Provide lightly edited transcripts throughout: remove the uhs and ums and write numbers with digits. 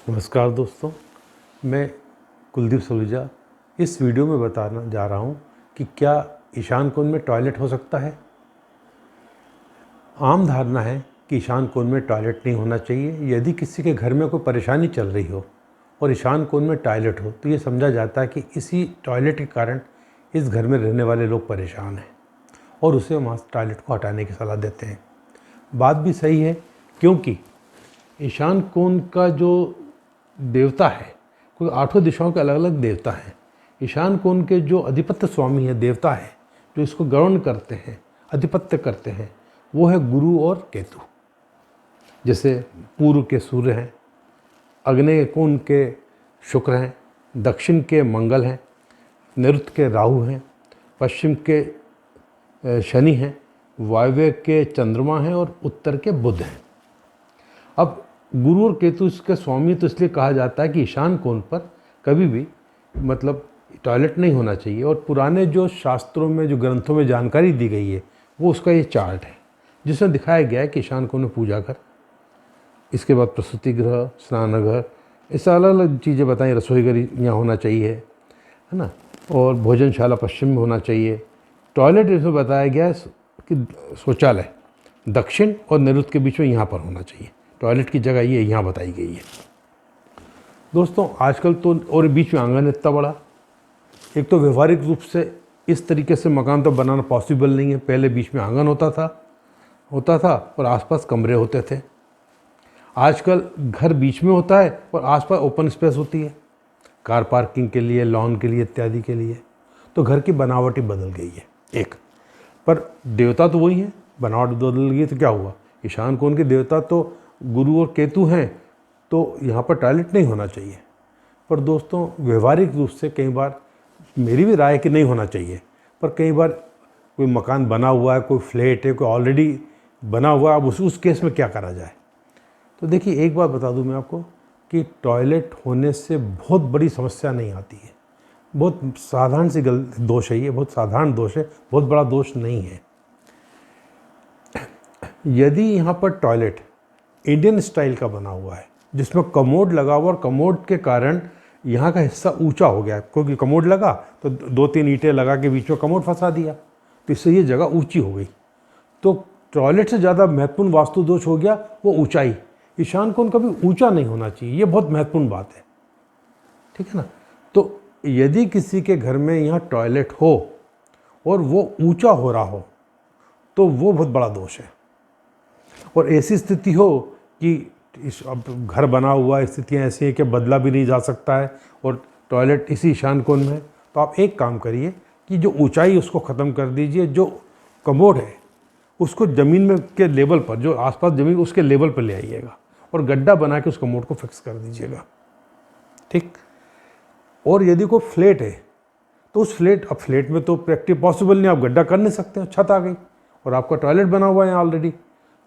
नमस्कार दोस्तों, मैं कुलदीप सलूजा इस वीडियो में बताना जा रहा हूँ कि क्या ईशान कोण में टॉयलेट हो सकता है। आम धारणा है कि ईशान कोण में टॉयलेट नहीं होना चाहिए। यदि किसी के घर में कोई परेशानी चल रही हो और ईशान कोण में टॉयलेट हो तो ये समझा जाता है कि इसी टॉयलेट के कारण इस घर में रहने वाले लोग परेशान हैं और उसे वहाँ टॉयलेट को हटाने की सलाह देते हैं। बात भी सही है, क्योंकि ईशान कोण का जो देवता है, कोई आठों दिशाओं के अलग अलग देवता हैं। ईशान कोण के जो अधिपत्य स्वामी है, देवता है, जो इसको गवर्न करते हैं, अधिपत्य करते हैं, वो है गुरु और केतु। जैसे पूर्व के सूर्य हैं, आग्नेय कोण के शुक्र हैं, दक्षिण के मंगल हैं, नैऋत्य के राहु हैं, पश्चिम के शनि हैं, वायव्य के चंद्रमा हैं और उत्तर के बुध हैं। अब गुरु और केतु इसके स्वामी तो इसलिए कहा जाता है कि ईशान कोण पर कभी भी टॉयलेट नहीं होना चाहिए। और पुराने जो शास्त्रों में, जो ग्रंथों में जानकारी दी गई है, वो उसका ये चार्ट है जिसमें दिखाया गया है कि ईशान कोण में पूजा घर, इसके बाद प्रसूति गृह, स्नानघर, ऐसा अलग अलग चीज़ें बताई। रसोई घर यहाँ होना चाहिए, है ना, और भोजनशाला पश्चिम में होना चाहिए। टॉयलेट इसमें बताया गया है कि शौचालय दक्षिण और नैऋत्य के बीच में यहाँ पर होना चाहिए। टॉयलेट की जगह ये यहाँ बताई गई है। दोस्तों, आजकल तो और बीच में आंगन इतना बड़ा, एक तो व्यवहारिक रूप से इस तरीके से मकान तो बनाना पॉसिबल नहीं है। पहले बीच में आंगन होता था और आसपास कमरे होते थे। आजकल घर बीच में होता है और आसपास ओपन स्पेस होती है, कार पार्किंग के लिए, लॉन के लिए, इत्यादि के लिए। तो घर की बनावट ही बदल गई है एक। पर देवता तो वही है, बनावट बदल गई तो क्या हुआ। ईशान कोण के देवता तो गुरु और केतु हैं, तो यहाँ पर टॉयलेट नहीं होना चाहिए। पर दोस्तों, व्यवहारिक रूप से कई बार मेरी भी राय है कि नहीं होना चाहिए, पर कई बार कोई मकान बना हुआ है, कोई फ्लैट है, कोई ऑलरेडी बना हुआ है, अब उस केस में क्या करा जाए। तो देखिए, एक बात बता दूं मैं आपको कि टॉयलेट होने से बहुत बड़ी समस्या नहीं आती है। बहुत साधारण सी दोष है ये, बहुत साधारण दोष है, बहुत बड़ा दोष नहीं है। यदि यहाँ पर टॉयलेट इंडियन स्टाइल का बना हुआ है, जिसमें कमोड लगा हुआ, और कमोड के कारण यहाँ का हिस्सा ऊंचा हो गया, क्योंकि कमोड लगा तो 2-3 ईंटें लगा के बीच में कमोड फंसा दिया, तो इससे ये जगह ऊंची हो गई। तो टॉयलेट से ज़्यादा महत्वपूर्ण वास्तु दोष हो गया वो ऊंचाई। ईशान कोण कभी ऊंचा नहीं होना चाहिए, ये बहुत महत्वपूर्ण बात है, ठीक है ना। तो यदि किसी के घर में यहाँ टॉयलेट हो और वो ऊंचा हो रहा हो तो वो बहुत बड़ा दोष है। और ऐसी स्थिति हो कि अब घर बना हुआ, स्थितियाँ ऐसी हैं कि बदला भी नहीं जा सकता है और टॉयलेट इसी ईशान कोण में है, तो आप एक काम करिए कि जो ऊंचाई उसको ख़त्म कर दीजिए। जो कमोड है उसको ज़मीन में के लेवल पर, जो आसपास ज़मीन उसके लेवल पर ले आइएगा और गड्ढा बना के उस कमोड को फिक्स कर दीजिएगा, ठीक। और यदि कोई फ्लैट है तो उस फ्लैट में तो प्रैक्टिस पॉसिबल नहीं, आप गड्ढा कर नहीं सकते, छत आ गई और आपका टॉयलेट बना हुआ है ऑलरेडी।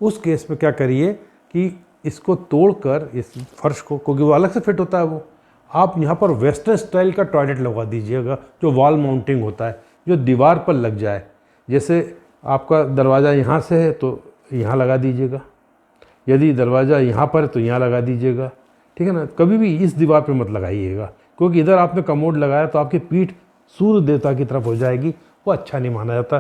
उस केस में क्या करिए कि इसको तोड़कर इस फर्श को, क्योंकि वो अलग से फिट होता है, वो आप यहाँ पर वेस्टर्न स्टाइल का टॉयलेट लगवा दीजिएगा, जो वॉल माउंटिंग होता है, जो दीवार पर लग जाए। जैसे आपका दरवाज़ा यहाँ से है तो यहाँ लगा दीजिएगा, यदि दरवाज़ा यहाँ पर है तो यहाँ लगा दीजिएगा, ठीक है ना। कभी भी इस दीवार पर मत लगाइएगा, क्योंकि इधर आपने कमोड लगाया तो आपकी पीठ सूर्य देवता की तरफ हो जाएगी, वो अच्छा नहीं माना जाता,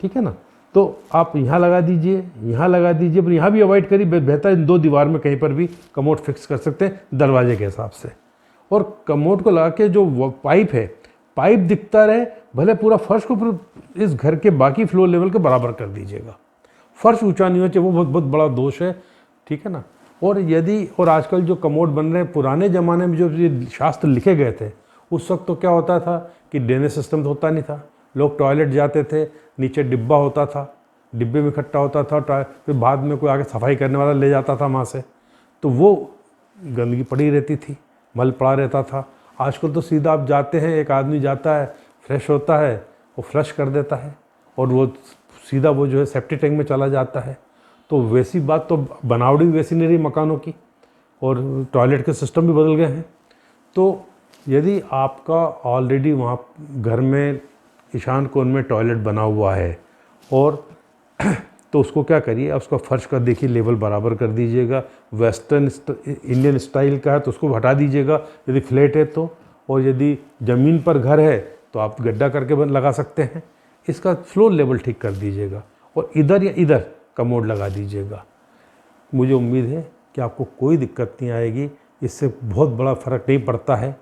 ठीक है ना। तो आप यहाँ लगा दीजिए, यहाँ लगा दीजिए, पर यहाँ भी अवॉइड करिए। बेहतर इन 2 दीवार में कहीं पर भी कमोड फिक्स कर सकते हैं दरवाजे के हिसाब से। और कमोड को लगा के जो पाइप है, पाइप दिखता रहे, भले पूरा फर्श को इस घर के बाकी फ्लोर लेवल के बराबर कर दीजिएगा। फर्श ऊंचा नहीं होना चाहिए, वो बहुत बहुत बड़ा दोष है, ठीक है ना। और आजकल जो कमोड बन रहे हैं, पुराने ज़माने में जो ये शास्त्र लिखे गए थे, उस वक्त तो क्या होता था कि ड्रेनेज सिस्टम तो होता नहीं था। लोग टॉयलेट जाते थे, नीचे डिब्बा होता था, डिब्बे में इकट्ठा होता था, फिर बाद में कोई आके सफाई करने वाला ले जाता था वहाँ से, तो वो गंदगी पड़ी रहती थी, मल पड़ा रहता था। आजकल तो सीधा आप जाते हैं, एक आदमी जाता है, फ्रेश होता है, वो फ्लश कर देता है और वो सीधा वो जो है सेप्टिक टैंक में चला जाता है। तो वैसी बात तो बनावटी वैसी नहीं रही मकानों की, और टॉयलेट के सिस्टम भी बदल गए हैं। तो यदि आपका ऑलरेडी वहाँ घर में ईशान कोण में टॉयलेट बना हुआ है और तो उसको क्या करिए, उसका फर्श का देखिए लेवल बराबर कर दीजिएगा। वेस्टर्न इंडियन स्टाइल का है तो उसको हटा दीजिएगा यदि फ्लैट है तो, और यदि ज़मीन पर घर है तो आप गड्ढा करके लगा सकते हैं। इसका फ्लोर लेवल ठीक कर दीजिएगा और इधर या इधर कमोड लगा दीजिएगा। मुझे उम्मीद है कि आपको कोई दिक्कत नहीं आएगी, इससे बहुत बड़ा फ़र्क नहीं पड़ता है।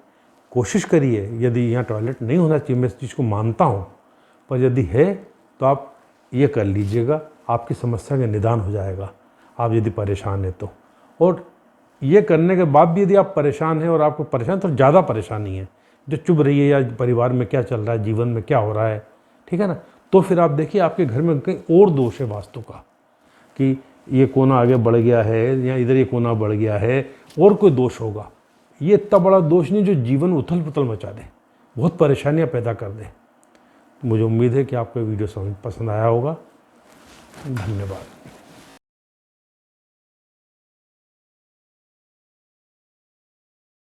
कोशिश करिए, यदि यहाँ टॉयलेट नहीं होना चाहिए, मैं इस चीज़ को मानता हूँ, पर यदि है तो आप ये कर लीजिएगा, आपकी समस्या का निदान हो जाएगा, आप यदि परेशान हैं तो। और ये करने के बाद भी यदि आप परेशान हैं और आपको परेशान तो ज़्यादा परेशानी है, जो चुभ रही है या परिवार में क्या चल रहा है, जीवन में क्या हो रहा है, ठीक है ना, तो फिर आप देखिए आपके घर में कहीं और दोष है वास्तु का, कि ये कोना आगे बढ़ गया है या इधर ये कोना बढ़ गया है, और कोई दोष होगा। ये इतना बड़ा दोष नहीं जो जीवन में उथल पुथल मचा दे, बहुत परेशानियां पैदा कर दे। मुझे उम्मीद है कि आपको वीडियो समझ पसंद आया होगा। धन्यवाद।